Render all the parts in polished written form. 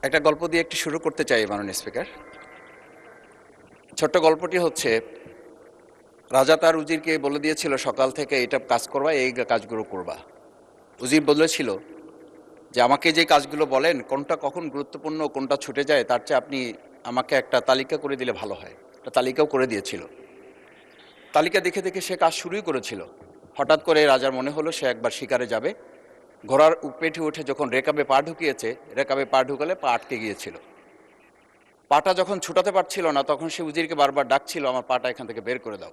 একটা গল্প দিয়ে একটু শুরু করতে চাই মাননীয় স্পিকার। ছোট্ট গল্পটি হচ্ছে, রাজা তার উজিরকে বলে দিয়েছিল সকাল থেকে এটা কাজ করবা, এই কাজগুলো করবা। উজির বলেছিল যে আমাকে যে কাজগুলো বলেন কোনটা কখন গুরুত্বপূর্ণ কোনটা ছুটে যায় তার চেয়ে আপনি আমাকে একটা তালিকা করে দিলে ভালো হয়। একটা তালিকাও করে দিয়েছিল। তালিকা দেখে দেখে সে কাজ শুরুই করেছিল। হঠাৎ করে রাজার মনে হলো সে একবার শিকারে যাবে। ঘোড়ার পেটে উঠে যখন রেকাবে পা ঢুকিয়েছে, রেকাবে পা ঢুকালে পা আটকে গিয়েছিল। পাটা যখন ছুটাতে পারছিল না তখন সে উজিরকে বারবার ডাকছিল, আমার পাটা এখান থেকে বের করে দাও।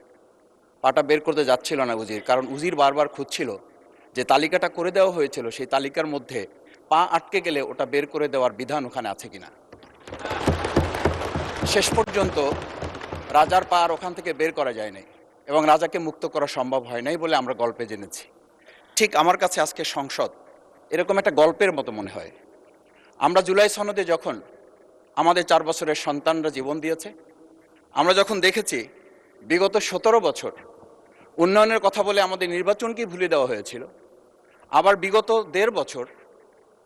পাটা বের করতে যাচ্ছিল না উজির, কারণ উজির বারবার খুঁজছিল যে তালিকাটা করে দেওয়া হয়েছিল সেই তালিকার মধ্যে পা আটকে গেলে ওটা বের করে দেওয়ার বিধান ওখানে আছে কিনা। শেষ পর্যন্ত রাজার পা আর ওখান থেকে বের করা যায় নাই এবং রাজাকে মুক্ত করা সম্ভব হয় নাই বলে আমরা গল্পে জেনেছি। ঠিক আমার কাছে আজকে সংসদ এরকম একটা গল্পের মতো মনে হয়। আমরা জুলাই সনদে যখন আমাদের 4 বছরের সন্তানরা জীবন দিয়েছে, আমরা যখন দেখেছি বিগত 17 বছর উন্নয়নের কথা বলে আমাদের নির্বাচনকে ভুলে দেওয়া হয়েছিল, আবার বিগত 1.5 বছর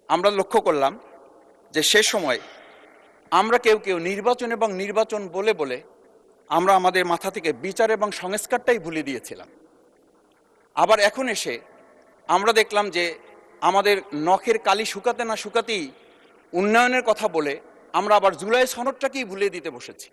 আমরা লক্ষ্য করলাম যে সে সময় আমরা কেউ কেউ নির্বাচন এবং নির্বাচন বলে বলে আমরা আমাদের মাথা থেকে বিচার এবং সংস্কারটাই ভুলে দিয়েছিলাম। আবার এখন এসে আমরা দেখলাম যে আমাদের নখের কালি শুকাতে না শুকাতেই উন্নয়নের কথা বলে আমরা আবার জুলাই সনদটাকেই ভুলে দিতে বসেছি।